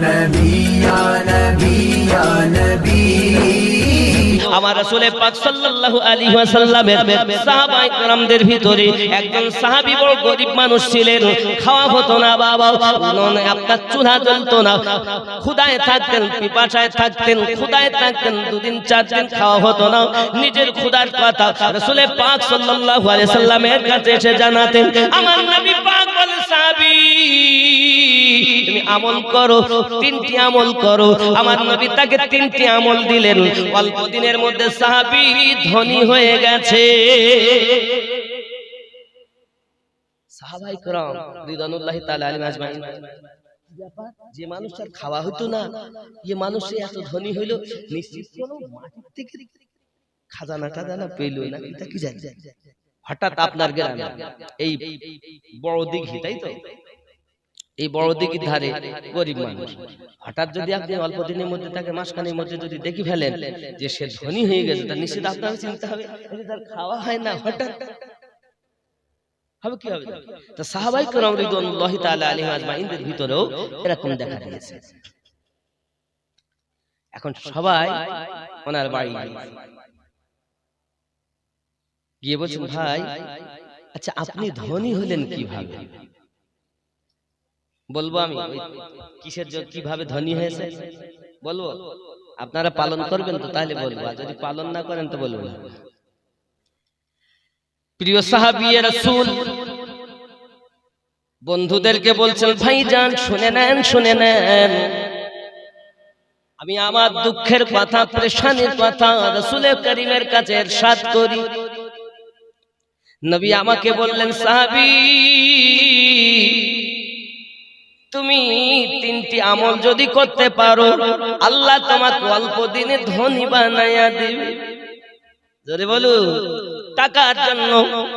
নবী ইয়া নবী ইয়া নবী। আমার রাসূল পাক সাল্লাল্লাহু আলাইহি ওয়াসাল্লামের সাহাবায়ে কেরামদের ভিতরে একজন সাহাবী বড় গরীব মানুষ ছিলেন, খাওয়া হতো না বাবা, আপনার চুলা জ্বলতো না, ক্ষুধায় থাকতেন, পিপাসায় থাকতেন, ক্ষুধায় থাকতেন, দুদিন চার দিন খাওয়া হতো না। নিজের ক্ষুধার কথা রাসূল পাক সাল্লাল্লাহু আলাইহি ওয়াসাল্লামের কাছে এসে জানাতেন। আমার নবী পাক বলে, সাহাবী তুমি আমল করো, তিনটি আমল করো। আমার নবী তাকে তিনটি আমল দিলেন। অল্প দিনের মধ্যে সাহাবী ধনী হয়ে গেছে। সাহাবায়ে কেরাম রিদওয়ানুল্লাহি তাআলা আলাইহিম আজমাইন, যে মানুষটার খাওয়া হতো না, এই মানুষ এত ধনী হইল, নিশ্চিত কোনো মাটির থেকে খাজানা টাজানা পেল না, এটা কি জানি। হঠাৎ আপনার গ্রামে এই বড় দিঘি, তাই তো, এই বড় দিঘির ধারে গরিব মানুষ, হঠাৎ যদি আপনি অল্প দিনের মধ্যে তাকে মাসখানেক মধ্যে যদি দেখি ফেলেন যে সে ধনী হয়ে গেছে, তার নিশ্চিত আপনার চিন্তা হবে তার খাওয়া হয় না, হঠাৎ হবে কি হবে। তো সাহাবায়ে কেরাম রিদওয়ানুল্লাহি তাআলা আলাইহিম আজমাইনদের ভিতরেও এরকম দেখা দিয়েছে। এখন সবাই ওনার বাড়ি গিয়ে বলছেন, ভাই আচ্ছা আপনি ধনী হলেন কিভাবে? বলবো আমি কিসের জন্য কিভাবে ধনী হয়েছে বলবো, আপনারা পালন করবেন তো তাহলে বলবো, আর যদি পালন না করেন তো বলবো না। প্রিয় সাহাবী রাসূল বন্ধুদেরকে বলছেন, ভাইজান শুনে নেন, শুনে নেন, আমি আমার দুঃখের কথা, পেরেশানির কথা রাসূল করিমের কাছে ইরশাদ করি। নবী আমাকে বললেন, সাহাবী তুমি তিনটি আমল যদি করতে পারো, আল্লাহ তোমাকে অল্প দিনে ধনী বানায়া দিবে। জোরে বলো। টাকার জন্য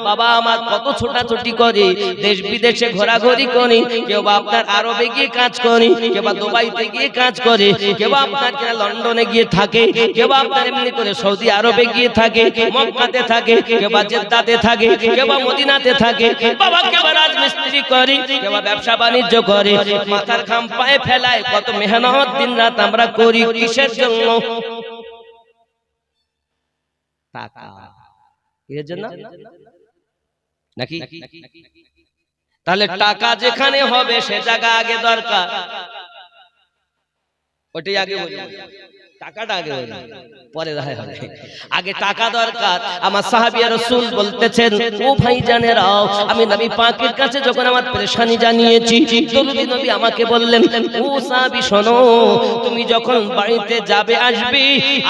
বাবা আমার কত ছোটাছুটি করে, দেশ বিদেশে ঘোরাঘুরি করি, কেউ বা আপনার আরবে গিয়ে কাজ করি, কেউ বা দুবাইতে গিয়ে কাজ করে, কেউ বা আপনার লন্ডনে গিয়ে থাকে, কেউ বা আপনার এমনি করে সৌদি আরবে গিয়ে থাকে, মক্কাতে থাকে, কেউ বা জেদ্দাতে থাকে, কেউ বা মদিনাতে থাকে, বাবা কেউ বা রাজমিস্ত্রি করে, কেউ বা ব্যবসা বাণিজ্য করে, মাথার ঘাম পায়ে ফেলায়, কত মেহনত দিন রাত আমরা করি, কিসের জন্য? টাকা। এর জন্য নাকি? তাহলে টাকা যেখানে হবে সে জায়গা আগে দরকার, ওটাই আগে বলি, টাকাটা আগে বলি, পরে দেখা হবে, আগে টাকা দরকার। আমার সাহাবী রাসূল বলতেছেন, ও ভাইজানেরাও, আমি নবী পাকের কাছে যখন আমার পেরেশানি জানিয়েছি, দরুদ নবী আমাকে বললেন, ও সাহাবী শোনো, তুমি যখন বাড়িতে যাবে আসবে,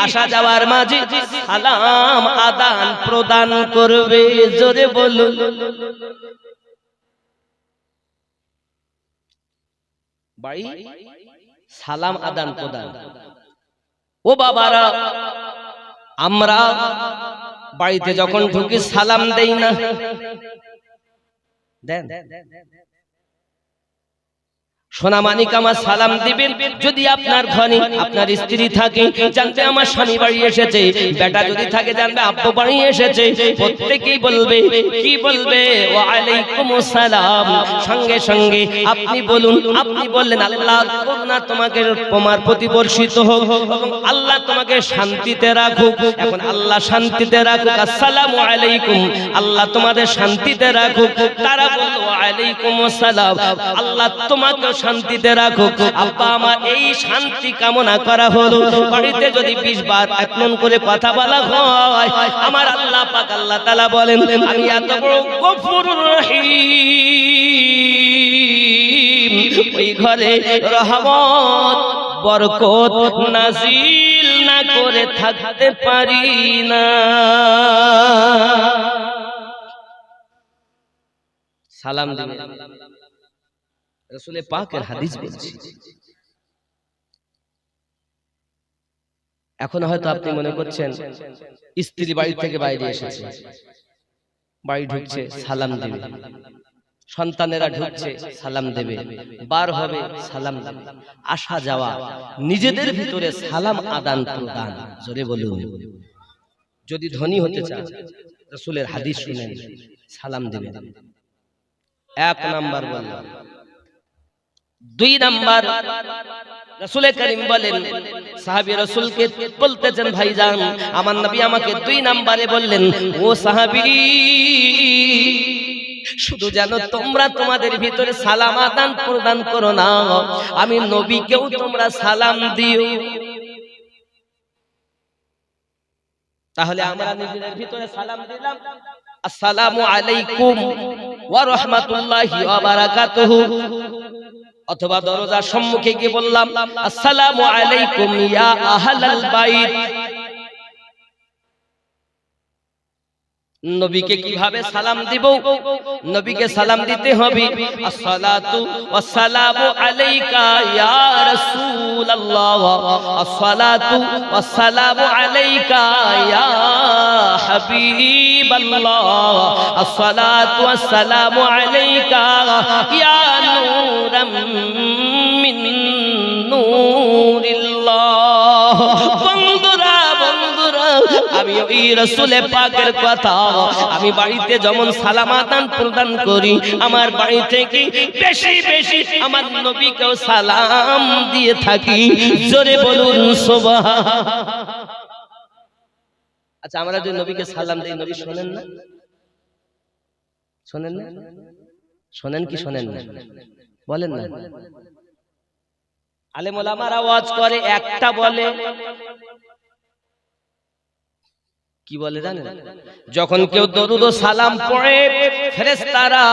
আসা যাওয়ার মাঝে সালাম আদান প্রদান করবে। জোরে বলুন। বাড়ি সালাম আদান প্রদান। ও বাবারা, আমরা বাড়িতে যখন ঢুকি সালাম দেই না, দেন? সোনামানিক আমার সালাম দিবেন। যদি আপনার ঘরে আপনার স্ত্রী থাকে, জানবে আমার স্বামী বাড়ি এসেছে, বেটা যদি থাকে জানবে আব্বু বাড়ি এসেছে, প্রত্যেকেই বলবে, কি বলবে? ওয়া আলাইকুমুস সালাম। সঙ্গে সঙ্গে আপনি বলুন, আপনি বললেন, আল্লাহ করুণা তোমাকে তোমার প্রতি বর্ষিত হোক এবং আল্লাহ তোমাকে শান্তিতে রাখুক। এখন আল্লাহ শান্তিতে রাখুক, আসসালামু আলাইকুম, আল্লাহ তোমাদের শান্তিতে রাখুক। তারা বলল, ওয়া আলাইকুমুস সালাম, আল্লাহ তোমাকে শান্তিতে রাখুক। আব্বা আমার এই শান্তি কামনা করা হলো। বাড়িতে যদি 20 বার একমন করে কথা বলা হয়, আমার আল্লাহ পাক আল্লাহ তাআলা বলেন, আমি এত বড় গফুরুর রহিম, ওই ঘরে রহমত বরকত নাজিল না করে থাকতে পারি না। সালাম দিবেন, রাসূল পাকের হাদিস বলছি। এখন হয়তো আপনি মনে করছেন স্ত্রী বাড়ি থেকে বাইরে এসেছে, বাড়ি ঢুকছে সালাম দেবে, সন্তানেরা ঢুকছে সালাম দেবে, বার হবে সালাম দেবে, আসা যাওয়া, নিজেদের ভিতরে সালাম আদান প্রদান। জোরে বলুন। যদি ধনী হতে চান রাসূলের হাদিস শুনেন, সালাম দেবেন। এক নাম্বার বললাম। 2 নাম্বার, রাসূল করিম বলেন, সাহাবী রাসূলকে বলতেছেন, ভাইজান আমার নবী আমাকে 2 নম্বরে বললেন, ও সাহাবী শুধু জানো তোমরা তোমাদের ভিতরে সালাম আদান প্রদান করো না, আমি নবীকেও তোমরা সালাম দিও। তাহলে আমরা নিজেদের ভিতরে সালাম দিলাম, আসসালামু আলাইকুম ওয়া রাহমাতুল্লাহি ওয়া বারাকাতুহু, অথবা দরজার সম্মুখে গিয়ে বললাম, আসসালামু আলাইকুম ইয়া আহলাল বাইত। নবীকে কিভাবে সালাম দিব? নবীকে সালাম দিতে হবে, আসসালাতু ওয়াসসালামু আলাইকা ইয়া রাসূলুল্লাহ, আসসালাতু ওয়াসসালামু আলাইকা ইয়া হাবিবাল্লাহ, আসসালাতু ওয়াসসালামু আলাইকা ইয়া নূরাম মিন নূরিল্লাহ। বন্ধুরা বন্ধুরা, আমি ওই রাসূলে পাকের কথা আমি বাড়িতে যেমন সালাম আদান প্রদান করি, আমার বাড়ি থেকে বেশি বেশি আমার নবীকেও সালাম দিয়ে থাকি। জোরে বলুন সুবহান। আচ্ছা, আমরা যে নবীকে সালাম দিই, নবী শোনেন না? শোনেন না? শোনেন কি শোনেন না? বলেন না। আলেম ওলামারা ওয়াজ করে, একটা বলে কি বলে জানেন? যখন কেউ দরুদ ও সালাম পড়ে, ফেরেশতারা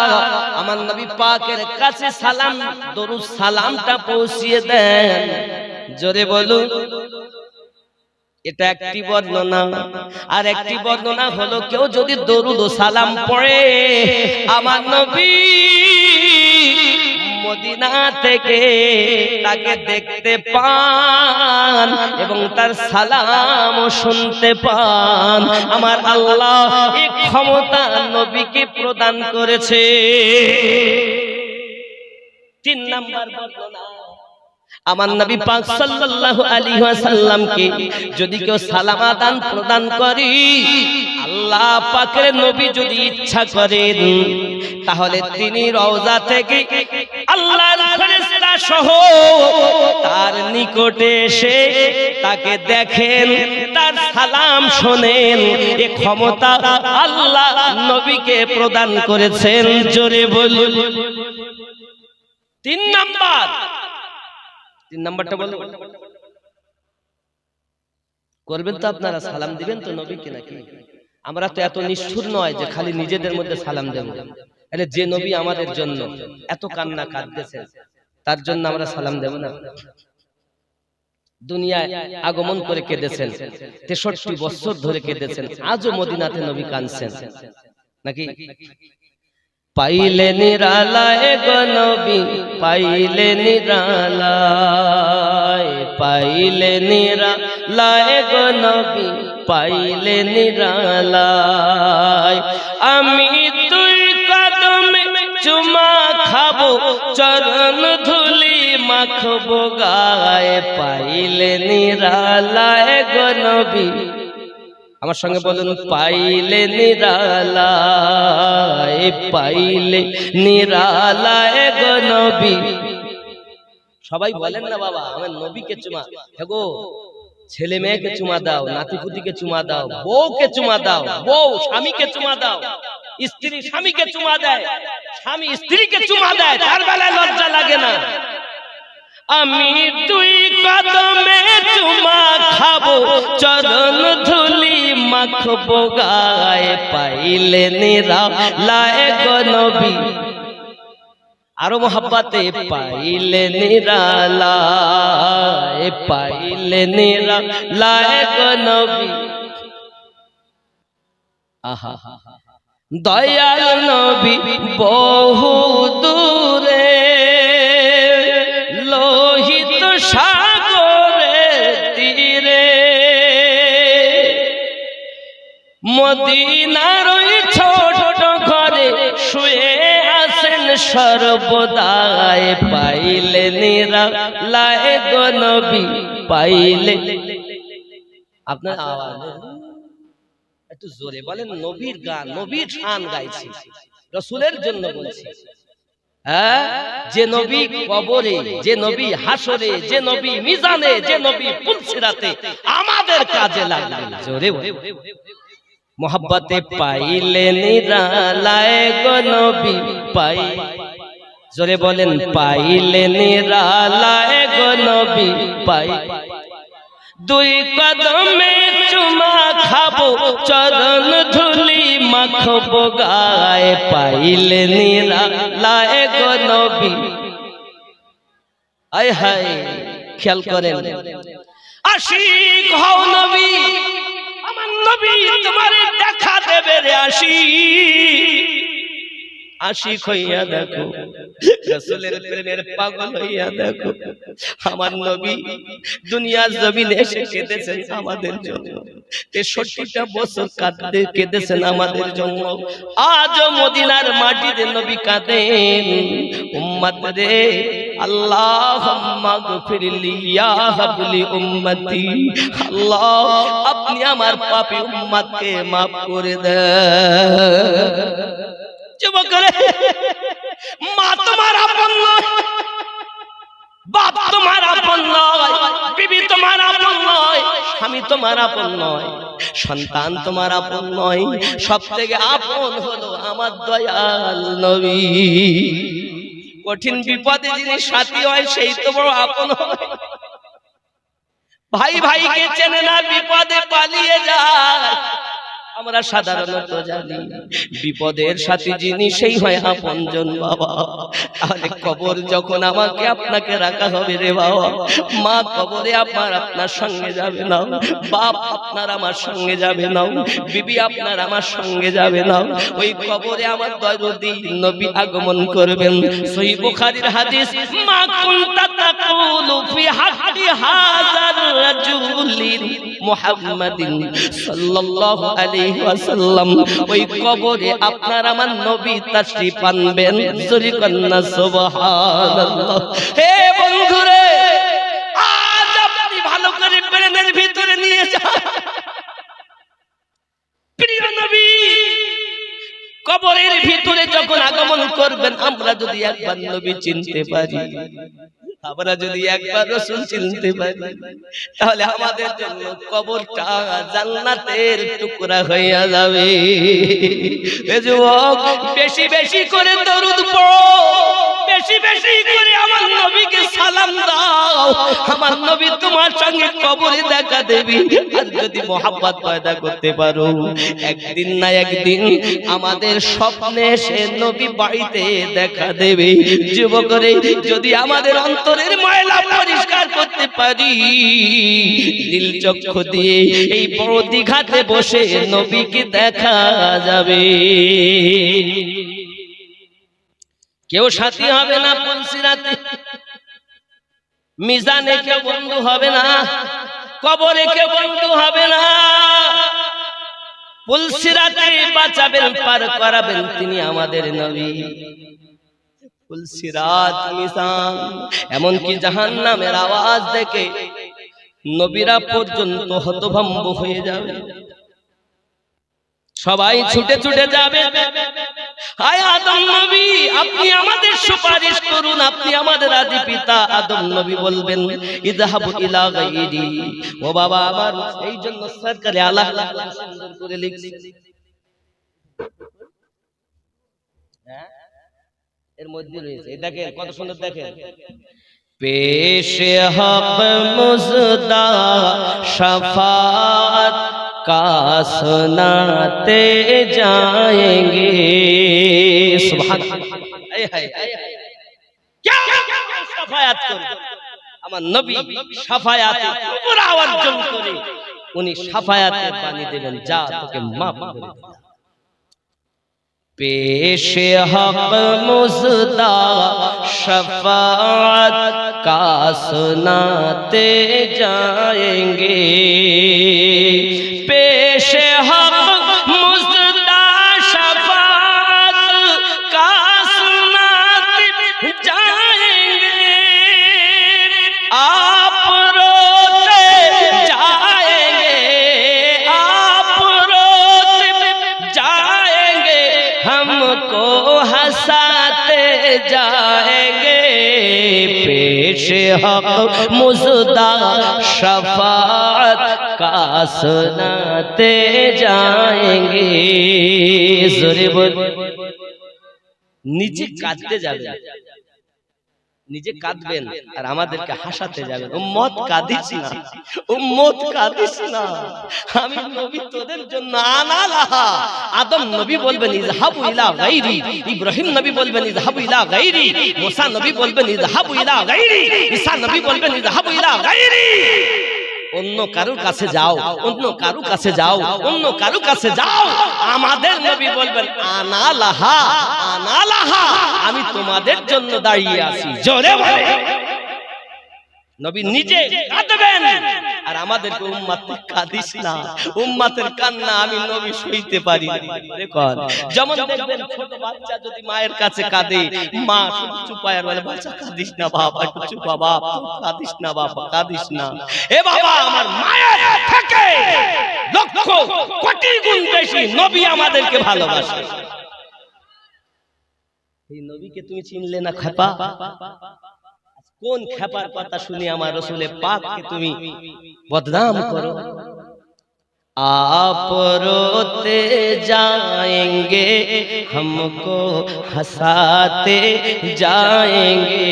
আমার নবী পাকের কাছে সালাম দরুদ সালামটা পৌঁছিয়ে দেন। জোরে বলুন। এটা একটি বর্ণনা। আর একটি বর্ণনা হলো, কেউ যদি দরুদ ও সালাম পড়ে, আমার নবী মদিনা থেকে তাকে দেখতে পান এবং তার সালামও শুনতে পান। আমার আল্লাহ এই ক্ষমতা নবীকে প্রদান করেছে। 3 নাম্বার বর্ণনা, আমার নবী পাক সাল্লাল্লাহু আলাইহি ওয়াসাল্লামকে যদি কেউ সালাম আদান প্রদান করে, আল্লাহ পাকের নবী যদি ইচ্ছা করেন, তাহলে তিনি রওজা থেকে আল্লাহর ফেরেশতা সহ তার নিকটে এসে তাকে দেখেন, তার সালাম শোনেন। এই ক্ষমতা আল্লাহ নবীকে প্রদান করেছেন। জোরে বলুন। 3 নাম্বার, 3 নাম্বারটা বলুন। করবেন তো আপনারা, সালাম দিবেন তো নবীকে নাকি? আমরা তো এত নিষ্ঠুর নয় যে খালি নিজেদের মধ্যে সালাম দেব। আরে যে নবী আমাদের জন্য এত কান্না কাঁদতেছেন, তার জন্য আমরা সালাম দেব না? দুনিয়ায় আগমন করে কেঁদেছেন, 63 বছর ধরে কেঁদেছেন, আজও মদিনাতে নবী কাঁদছেন নাকি? পাইলে নিরালায় গো নবী, পাইলে নিরালায়, পাইলে নিরালায় গো নবী, পাইলে নিরালায়। আমি তুই কদমে চুমা খাবো, চরণ ধুলি মাখবো গায়ে, পাইলে নিরালায় গো নবী। আমার সঙ্গে বলুন, পাইলে নিরালায়, পাইলে নিরালায় গো নবী। সবাই বলেন না বাবা আমার নবীকে চুমা, হেগো ছেলে মেয়েকে চুমা দাও, নাতিপুতিকে চুমা দাও, বউকে চুমা দাও, বউ স্বামীকে চুমা দাও, স্ত্রী স্বামীকে চুমা দেয়, স্বামী স্ত্রীকে চুমা দেয়, তার বেলায় লজ্জা লাগে না? আমি তুই কদমে চুমা খাবো, চরণ ধুলি মাখবো গায়ে, পাইলে নিরালায় গো নবী। আরো মোহাব্বতে, পাইলে নিরালায়, পাইলে নিরালায় গো নবী। আহা, দয়াল নবী বহু দূরে, লোহিত সাগরের তীরে, মদিনার ওই ছোট ঘরে শুয়ে আছেন সর্বদাই, পাইলে নিরালায় গো নবী, পাইলে। আপনার আওয়াজ একটু জোরে বলেন। নবীর গান, নবীর শান গাইছি, রাসূলের জন্য বলছি। হ্যাঁ, যে নবী কবরে, যে নবী হাসরে, যে নবী মিজানে, যে নবী পুলসিরাতে আমাদের কাজে লাগবে। জোরে বলে মোহাব্বতে পাইলে নিরালায় গো নবী পাই। জোরে বলেন পাইলে নিরালায় গো নবী পাই। দুই কদমে চুমা খাবো, চরণ ধুলি মাখবো গায়ে, পাইলে নিরালায় গো নবী। আয় হায়, খেয়াল করেন, আশিক হও নবী, আমার নবী তোমার দেখা দেবে রে। আশিক হইয়া দেখো, রাসূলের প্রেমের পাগল হইয়া দেখো। আমার নবী দুনিয়ার জমিনে এসে কেঁদেছেন আমাদের জন্য, 63টা বছর কেঁদেছেন আমাদের জন্য। আজও মদিনার মাটিতে নবী কাঁদেন, উম্মত রে আল্লাহুম্মা গফিরলি ইয়া হাবলি উম্মতি। আল্লাহ আপনি আমার পাপী উম্মতকে maaf করে দেন। যুবকরে, মা তোমার আপন নয়, বাপ তোমার আপন নয়, বিবি তোমার আপন নয়, স্বামী তোমার আপন নয়, সন্তান তোমার আপন নয়, সবথেকে আপন হলো আমার দয়াল নবী। কঠিন বিপদে যিনি সাথী হয় সেই তো বড় আপন হয়। ভাই ভাইকে চেনে না, বিপদে পালিয়ে যায়। আমরা সাধারণত জানি বিপদের সাথে যিনি সেই হয় আপনজন বাবা। তাহলে কবর যখন আমাকে আপনাকে রাখা হবে রে বাবা, মা কবরে আপনার সঙ্গে যাবে না, বাপ আপনার আমার সঙ্গে যাবে না, বিবি আপনার আমার সঙ্গে যাবে না। ওই কবরে আমার দয়ালু নবী আগমন করবেন। সহিহ বুখারীর হাদিস, মা কুনতা তাকুলু ফি হাক্কি হাযার রাজুলিন মুহাম্মাদিন সাল্লাল্লাহু আলাইহি ওয়াসাল্লাম। ওই কবরে আপনার আমার নবী তাশরীফ আনবেন। জোরে কন্না সুবহানাল্লাহ। হে বন্ধুরে, আজ আপনি ভালো করে ব্রেনের ভিতরে নিয়ে যান, প্রিয় নবী কবরের ভিতরে যখন আগমন করবেন, আমরা যদি একবার নবী চিনতে পারি, আমরা যদি একবার রাসূল চিনতে পারি, তাহলে আমাদের জন্য কবরটা জান্নাতের টুকরা হইয়া যাবে। এ যুবক, বেশি বেশি করে দরুদ পড়ো, বেশি বেশি করে আমার নবীকে সালাম দাও। আমার নবী তোমার সঙ্গে কবরে দেখা দেবে। আর যদি মহব্বত পয়দা করতে পারো, একদিন না একদিন আমাদের স্বপ্নে সে নবী বাড়িতে দেখা দেবে। যুবকরে, যদি আমাদের অন্তরের ময়লা পরিষ্কার করতে পারি, দিল চক্ষু দিয়ে এই বড় দীঘাতে বসে নবীকে দেখা যাবে। কেউ সাথী হবে না পুলসিরাতে, মিজানে কেউ বন্ধু হবে না, কবরে কেউ বন্ধু হবে না। পুলসিরাতে বাঁচাবেন, পার করাবেন তিনি আমাদের নবী। পুলসিরাত, মিজান, এমনকি জাহান্নামের আওয়াজ দেখে নবীরা পর্যন্ত হতভম্ব হয়ে যাবে। সবাই ছুটে ছুটে যাবে, হায় আদম নবী আপনি আমাদের সুপারিশ করুন, আপনি আমাদের আদি পিতা। আদম নবী বলবেন, ইযহাবু ইলা গায়রি। ও বাবা আমার, এই জন্য সরকারে আল্লাহ সুন্দর করে লিখছে, এর মধ্যে রয়েছে, দেখেন কত সুন্দর, দেখেন, পেশে হক মুজদা শফাত का सुनाते जाएंगे। सुभान क्या शफायात করে আমার নবী, শাফায়াতে কুবরা অর্জন করে উনি শাফায়াতে পানি দেবেন, যা তোকে maaf করে দিলাম। पेशे हक मुजदा शफाअत का सुनाते जाएंगे। पेशे हक मुजदा शफाअत का सुनाते जाएंगे। आप रोते जाएंगे, आप रोते जाएंगे, हमको हंसाते जाएंगे पेश हक मुजदा शफाअत का सुनाते जाएंगे। जोरे बोल। নিজে কাঁদতে যাবেন, নিজে কাঁদবেন আর আমাদেরকে হাসাতে যাবেন। উম্মত কাঁদিস না, উম্মত কাঁদিস না, আমি নবী তোদের জন্য আনা লাহা। আদম নবী বলবেন ইযহাবু ইলা গায়রি, ইব্রাহিম নবী বলবেন ইযহাবু ইলা গায়রি, মুসা নবী বলবেন ইযহাবু ইলা গায়রি, ঈসা নবী বলবেন ইযহাবু ইলা গায়রি। অন্য কারো কাছে যাও, অন্য কারো কাছে যাও, অন্য কারো কাছে যাও। আমাদের নবী বলবেন আনা লাহা, আনা লাহা, আমি তোমাদের জন্য দাঁড়িয়ে আছি। জোরে বলে। নবী নিজে কাঁদবেন আর আমাদেরকে উম্মত কাঁদিস না, উম্মতের কান্না আমি নবী সইতে পারি না। যেমন দেখবেন ছোট বাচ্চা যদি মায়ের কাছে কাঁদে, মা চুপায় আর বলে বাচ্চা কাঁদিস না বাবা, একটু চুপা বাপ, কাঁদিস না বাবা, কাঁদিস না। এ বাবা, আমার মায়ের থেকে লক্ষ কোটি গুণ বেশি নবী আমাদেরকে ভালোবাসে। এই নবীকে তুমি চিনলে না খাপা? কোন খেপার কথা শুনি আমার রসুলে পাককে তুমি বদনাম করো? आप रोते जाएंगे हमको हंसाते जाएंगे।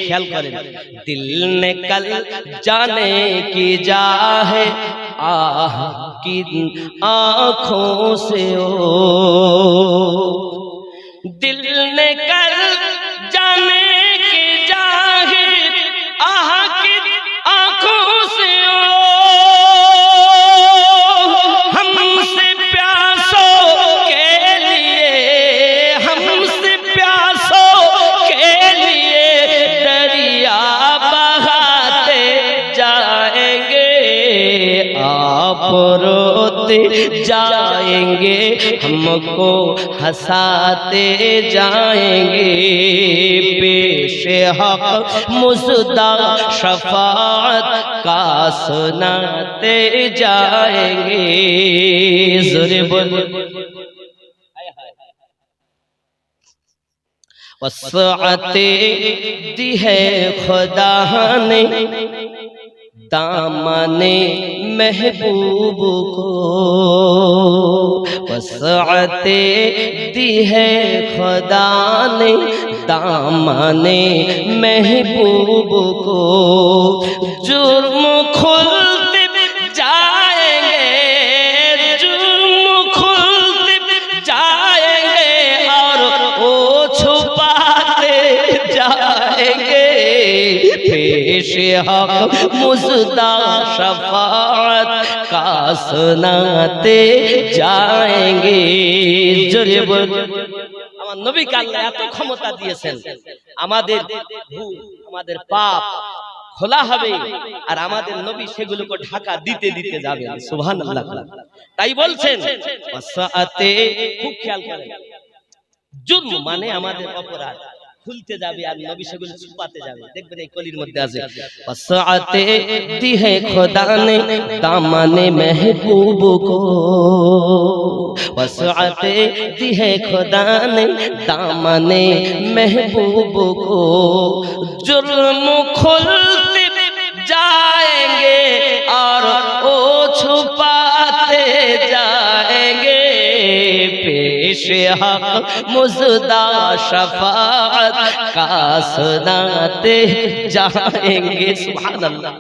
ख्याल करें, दिल निकल जाने की जाहे आह की आँखों से ओ, दिल निकल जाने रोते जाएंगे हमको हंसाते जाएंगे, पेश हक मुजदा शफाअत का सुनाते जाएंगे। जोरे बोल। वसाअते दी है खुदा ने दामने महबूब को, वसाअते दी है खुदा ने दामने महबूब को। जुर्म खुलते जाएंगे, जुर्म खुलते जाएंगे और वो छुपाते जाएंगे, पेश हक मुजदा शफाअत का सुनाते जाएंगे। जोरे बोल। আমার নবীকে আল্লাহ এত ক্ষমতা দিয়েছেন, আমাদের ভুল, আমাদের পাপ খোলা হবে আর আমাদের নবী সেগুলোকে ঢাকা দিতে দিতে যাবেন। সুবহানাল্লাহ। তাই বলছেন ওয়াসাআতে, খুব খেয়াল করেন, জুরম মানে আমাদের অপরাধ খুলতে যাবে আর নবী সেগুলো ছুপাতে যাবে। দেখবেন এই কলির মধ্যে আছে ওয়াসাআতে दी है खुदा ने दामने महबूब को, वसाअते दी है खुदा ने दामने महबूब को। जुर्म खुलते जाएंगे और वो छुपाते जाएंगे, पेश हक मुजदा शफाअत का सुनाते जाएंगे। सुबहानाल्लाह।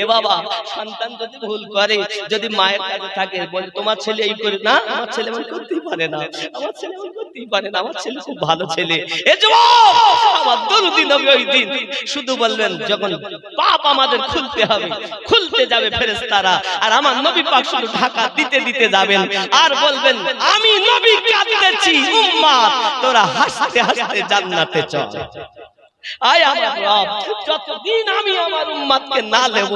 এ বাবা, সন্তান যদি ভুল করে, যদি মায়ের কাছে থাকে, বলে তোমার ছেলে এই করে না, আমার ছেলে এমন করতেই পারে না, আমার ছেলে এমন করতেই পারে না, আমার ছেলে খুব ভালো ছেলে। এ যুবক, আমার দরুদি নবী ওই দিন শুধু বললেন যখন পাপ আমাদের খুলতে হবে, খুলতে যাবে ফেরেশতারা আর আমার নবী পাক শুধু ঢাকা দিতে দিতে যাবেন আর বলবেন আমি নবী কাঁদতেছি, উম্মত তোরা হাসতে হাসতে জান্নাতে চল। আয় আমার রব, যতদিন আমি আমার উম্মতকে না নেব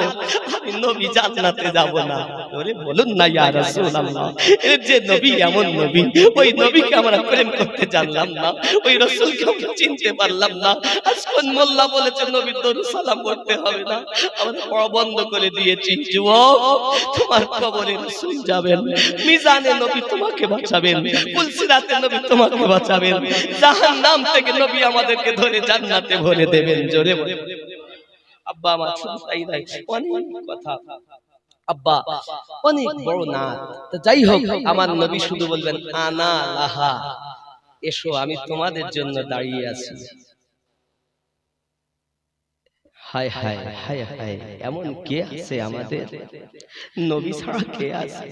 আমি নবী জান্নাতে যাব না। ওরে বলুন না ইয়া রাসূলুল্লাহ, এই যে নবী এমন নবী, ওই নবীকে আমরা প্রেম করতে জানলাম না, ওই রাসূলকে আমরা চিনতে পারলাম না। আজ কোন মোল্লা বলেছে নবীর দরুদ সালাম পড়তে হবে না, আমরা পড়া বন্ধ করে দিয়েছি। যুবক, তোমার কবরে রাসূল যাবেন, মিজানে নবী তোমাকে বাঁচাবেন, পুলসিরাতে নবী তোমাকে বাঁচাবেন, জাহান্নাম থেকে নবী আমাদেরকে ধরে জান্নাতে ভরে দেবেন। জোরে বলে আব্বা আমার শুধু তাই নাই, অনেক কথা আব্বা, অনেক বড় না। তো যাই হোক, আমার নবী শুধু বলবেন আনা লাহা, এসো আমি তোমাদের জন্য দাঁড়িয়ে আছি। হায় হায় হায় হায়, এমন কে আছে আমাদের? নবী ছাড়া কে আছে?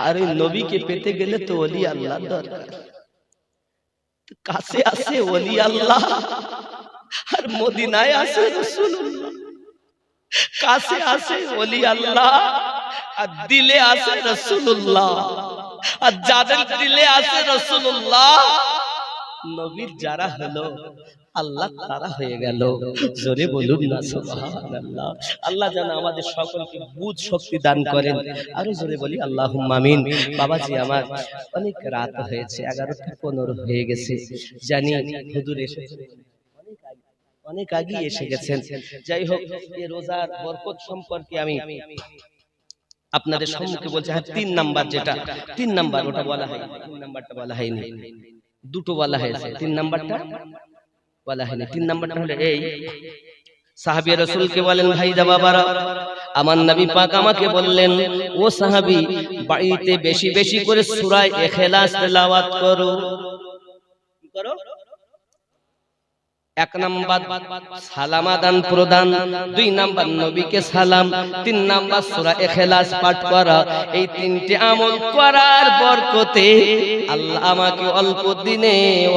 আর ওই নবীকে পেতে গেলে তো ওলি আল্লাহ দরকার। কাছে আছে ওলি আল্লাহ, আর মদিনায় আছে রাসূলুল্লাহ। কাছে আছে ওলি আল্লাহ, আর দিলে আছে রাসূলুল্লাহ। আর যাদের দিলে আছে রাসূলুল্লাহ, নবীর যারা হলো আল্লাহ তারা হয়ে গেল। জোরে বলুন না সুবহানাল্লাহ। আল্লাহ যেন আমাদের সকলকে বুঝ শক্তি দান করেন। আরো জোরে বলি আল্লাহুম্মা আমিন। বাবাজি আমার, অনেক রাত হয়েছে, 11:15 হয়ে গেছে। জানি হুজুর এসেছেন অনেক আগে এসে গেছেন। যাই হোক, এই রোজার বরকত সম্পর্কে আমি আপনাদের সম্মুখে বলছি। হ্যাঁ, 3 নাম্বার, যেটা 3 নাম্বার ওটা বলা হয়, 3 নাম্বারটা বলা হয়নি, দুটো বলা হয়েছে, 3 নাম্বারটা বলা হয়নি। 3 নাম্বারটা হলো এই, সাহাবী রাসূলকে বলেন, ভাই বাবারা, আমার নবী পাক আমাকে বললেন, ও সাহাবী, বাড়িতে বেশি বেশি করে সূরা ইখলাস তেলাওয়াত করো। কি করো? 1 নাম্বার সালাম আদান প্রদান, 2 নাম্বার নবীকে সালাম, 3 নাম্বার সূরা ইখলাস পাঠ করা। এই 3টে আমল করার বরকতে আল্লাহ আমাকে অল্প দিনে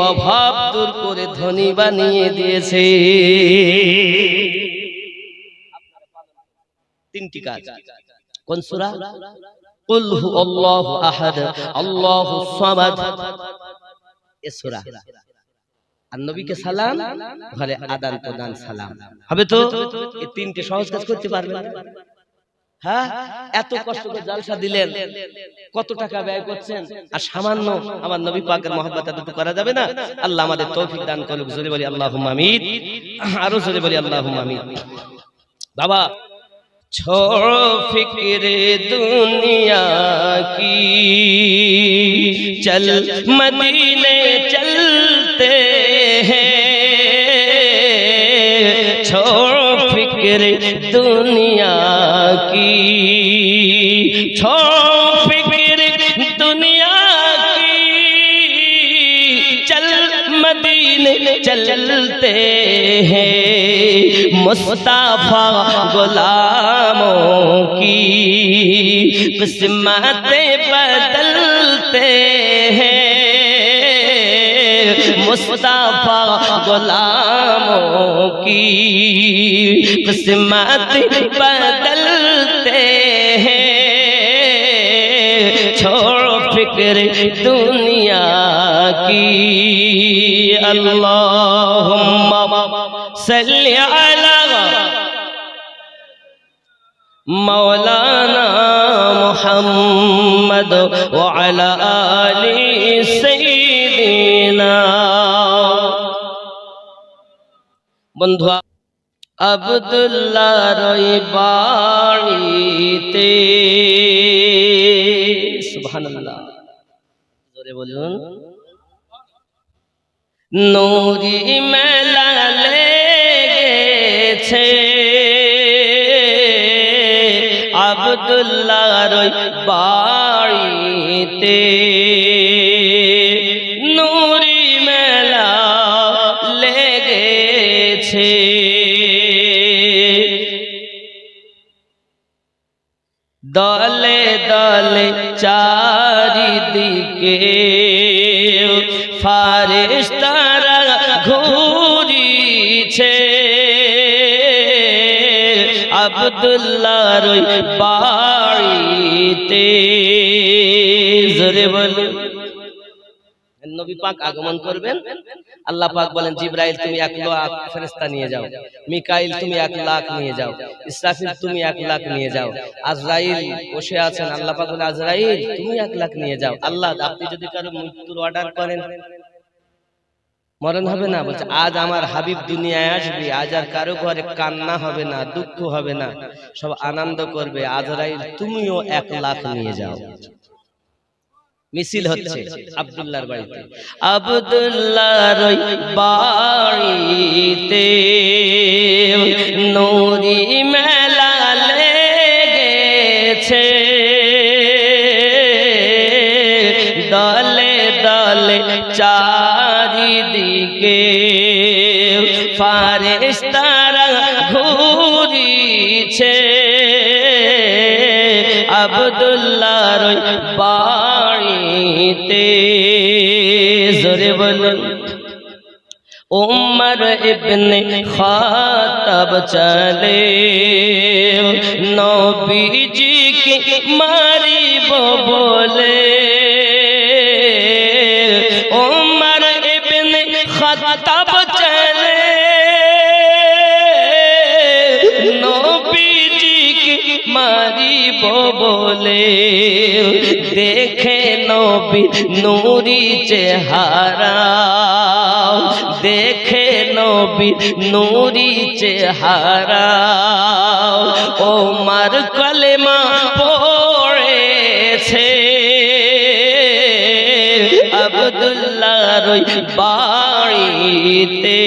অভাব দূর করে ধনী বানিয়ে দিয়েছে। 3টি কাজ। কোন সূরা? কুল হুয়াল্লাহু আহাদ আল্লাহুস সামাদ, এই সূরা। আর নবীকে সালাম, ঘরে আদান প্রদান সালাম হবে। তো এই 3টে সহজ কাজ করতে পারবেন? হ্যাঁ, এত কষ্ট করে জলসা দিলেন, কত টাকা ব্যয় করছেন, আর সামান্য আমার নবী পাকের মহব্বত এত করা যাবে না? আল্লাহ আমাদের তৌফিক দান করুক। জোরে বলি আল্লাহুম্মা আমিন। আরো জোরে বলি আল্লাহুম্মা আমিন। বাবা, छोड़ो फिक्र दुनिया की, चल मदीने चलते हैं। छोड़ो फिक्र दुनिया की, छोड़ो फिक्र दुनिया की, चल मदीने चलते हैं। मुस्तफा गुलामों की किस्मतें बदलते हैं। मुस्तफा गुलामों की किस्मतें बदलते हैं। छोड़ो फिक्र दुनिया की। अल्लाहुम्मा सल्ली अला मौलाना मुहम्मद व अला आलि सय्यिदिना। बंधु, আব্দুল্লাহ রই বাড়িতে, সুবহানাল্লাহ, জোরে বলুন। নূরি মেলা লেগেছে আব্দুল্লাহ রই বাড়িতে, নূরি মেলা লেগেছে। দলে দলে চারিদিকে ফারেশতারা ঘুরিছে, আব্দুল্লাহ রই বাড়িতে। জোরে বল। নবী পাক আগমন করবেন, আল্লাহ পাক বলেন জিবরাইল তুমি 1 লাখ ফেরেশতা নিয়ে যাও, মিকাইল তুমি 1 লাখ নিয়ে যাও, ইসরাফিল তুমি 1 লাখ নিয়ে যাও, আজরাইল বসে আছেন, আল্লাহ পাক বলে আজরাইল তুমি 1 লাখ নিয়ে যাও। আল্লাহ আপনি যদি কারো মৃত্যুর অর্ডার করেন মরণ হবে না? বলছে আজ আমার হাবিব দুনিয়ায় আসবে, আজ আর কারো ঘরে কান্না হবে না, দুঃখ হবে না, সব আনন্দ করবে। আজরাইল তুমিও 1 লাখ নিয়ে যাও। মিছিল হচ্ছে আব্দুল্লাহর বাড়িতে, আব্দুল্লাহর বাড়িতে নূরি মেলা লেগেছে, দলে দলে চারিদিকে ফারেশতারা ঘুরিছে, আব্দুল্লাহর বাড়িতে। জোরে বলুন উমর ইবনে খাত্তাব চলে, নবীজিকে মারিব বলে। উমর ইবনে খাত্তাব চলে, নবীজিকে মারিব বলে। দেখে নবী নূরি চেহারা, দেখে নবী নূরি চেহারা, ওমর কলেমা পড়েছে, আব্দুল্লাহর বাড়িতে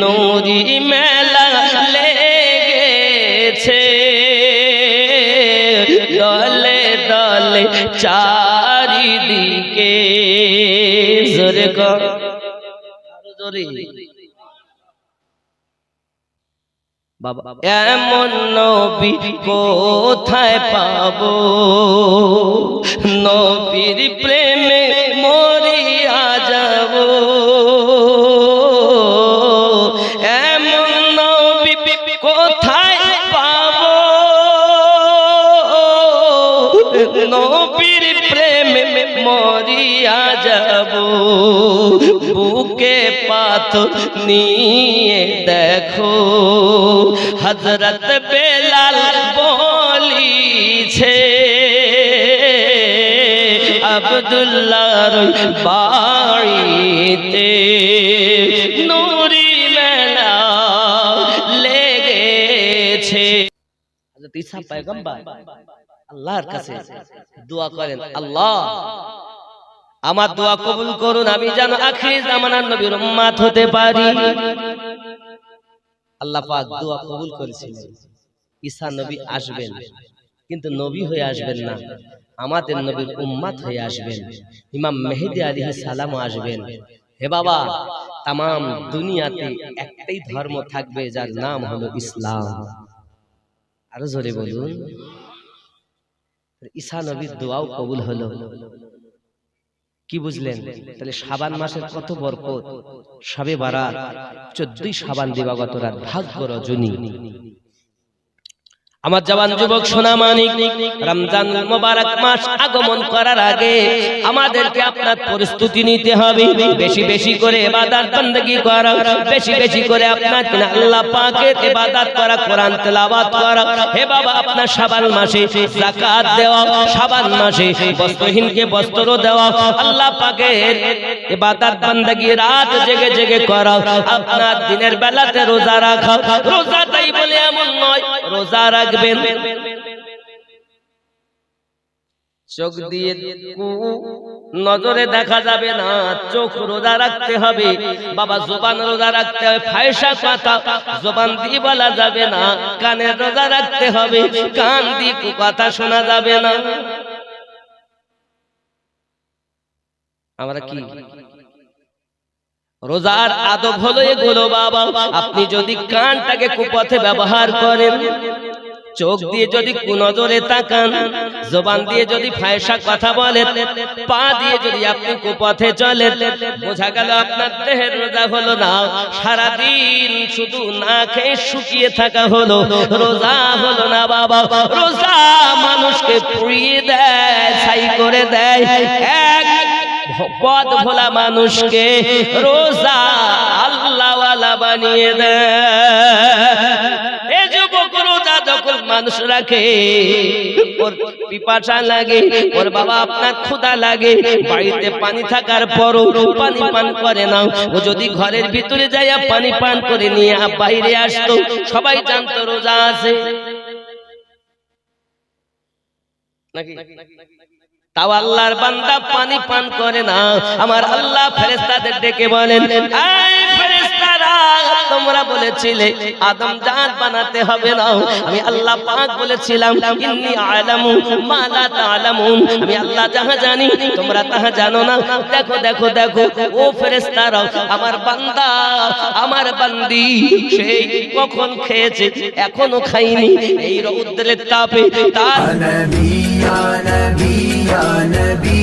নূরি মেলা লেগেছে, দলে দলে চারিদিকে। জোরে কর জোরে বাবা, এমন নবী কোথায় পাবো, নবীর প্রেমে মরিয়া যাব। এমন নবী কোথায় পাবো, নবীর প্রেমে মরিয়া যাব। বুকে পাথর নিয়ে দেখো হযরত বেলাল বলিছে, আব্দুল্লাহর বাড়িতে নূরি মেলা লেগেছে। হযরত ঈসা পয়গম্বর আল্লাহর কাছে দোয়া করেন, আল্লাহ আমার দোয়া কবুল করুন, আমি যেন আখির জামানার নবীর উম্মত হতে পারি। আল্লাহ পাক দোয়া কবুল করেছিলেন। ঈসা নবী আসবেন, কিন্তু নবী হয়ে আসবেন না, আমাদের নবীর উম্মত হয়ে আসবেন। ইমাম মেহেদী আলাইহিস সালাম আসবেন। হে বাবা, তাম দুনিয়াতে একটাই ধর্ম থাকবে যার নাম হলো ইসলাম। আরো জোরে বলুন। ঈসা নবীর দোয়াও কবুল হলো। কি বুঝলেন? তাহলে শাবান মাসের কত বরকত, শবে বারাত, 14ই শাবান দিবাগত রাত, ভাগ্য রজনী। আমার জওয়ান যুবক সোনা মানিক, রমজান মুবারক মাস আগমন করার আগে আমাদেরকে আপনার প্রস্তুতি নিতে হবে। বেশি বেশি করে ইবাদত বندگی করা, বেশি বেশি করে আপনার আল্লাহ পাকের ইবাদত করা, কোরআন তেলাওয়াত করা। হে বাবা, আপনার শাবান মাসে যাকাত দেওয়া, শাবান মাসে বস্ত্রহীনকে বস্ত্র দেওয়া, আল্লাহ পাকের ইবাদত বندگی রাত জেগে জেগে করা, আপনার দিনের বেলাতে রোজা রাখা। রোজা তাই বলে এমন নয়, রোজা রাখবেন, চোখ দিয়ে নজরে দেখা যাবে না, চোখ রোজা রাখতে হবে বাবা, জবান রোজা রাখতে হবে, ফায়সা কথা জবান দিয়ে বলা যাবে না, কানের রোজা রাখতে হবে, কান দিয়ে কথা শোনা যাবে না। আমরা কি রোজার আদব হলো এগুলো বাবা। আপনি যদি কানটাকে কুপথে ব্যবহার করেন, চোখ দিয়ে যদি কুনজরে তাকান, জবান দিয়ে যদি ফায়সা কথা বলেন, পা দিয়ে যদি আপনি কুপথে চলেন, বোঝা গেল আপনার দেহের রোজা হলো না। সারাদিন শুধু না খেয়ে শুকিয়ে থাকা হলো, রোজা হলো না বাবা। রোজা মানুষকে পুড়িয়ে দেয়, ছাই করে দেয়। এক পথ ভোলা মানুষকে রোজা আল্লাহওয়ালা বানিয়ে দেয়। এ যুবক রোজা যখন মানুষ রাখে, ওর পিপাসা লাগে, ওর বাবা আপনার ক্ষুধা লাগে, বাড়িতে পানি থাকার পরও পানি পান করে না। ও যদি ঘরের ভিতরে যাইয়া পানি পান করে নিয়ে বাইরে আসতো, সবাই জানতো রোজা আছে নাকি। তাও আল্লাহর বান্দা পানি পান করে না। আমার আল্লাহ ফেরেশতাদের ডেকে বলেন, এই ফেরেশতারা, তোমরা বলেছিলে আদম জাত বানাতে হবে না, আমি আল্লাহ পাক বলেছিলাম ইন্নী আ'লামু মা লা তা'লামুন, আমি আল্লাহ যাহা জানি তোমরা তাহা জানো না। দেখো দেখো দেখো ও ফেরেশতারা, আমার বান্দা আমার বান্দি সেই কখন খেয়েছে, এখনো খাইনি। এই রৌদ্রের তাপে তার नबी या नबी या नबी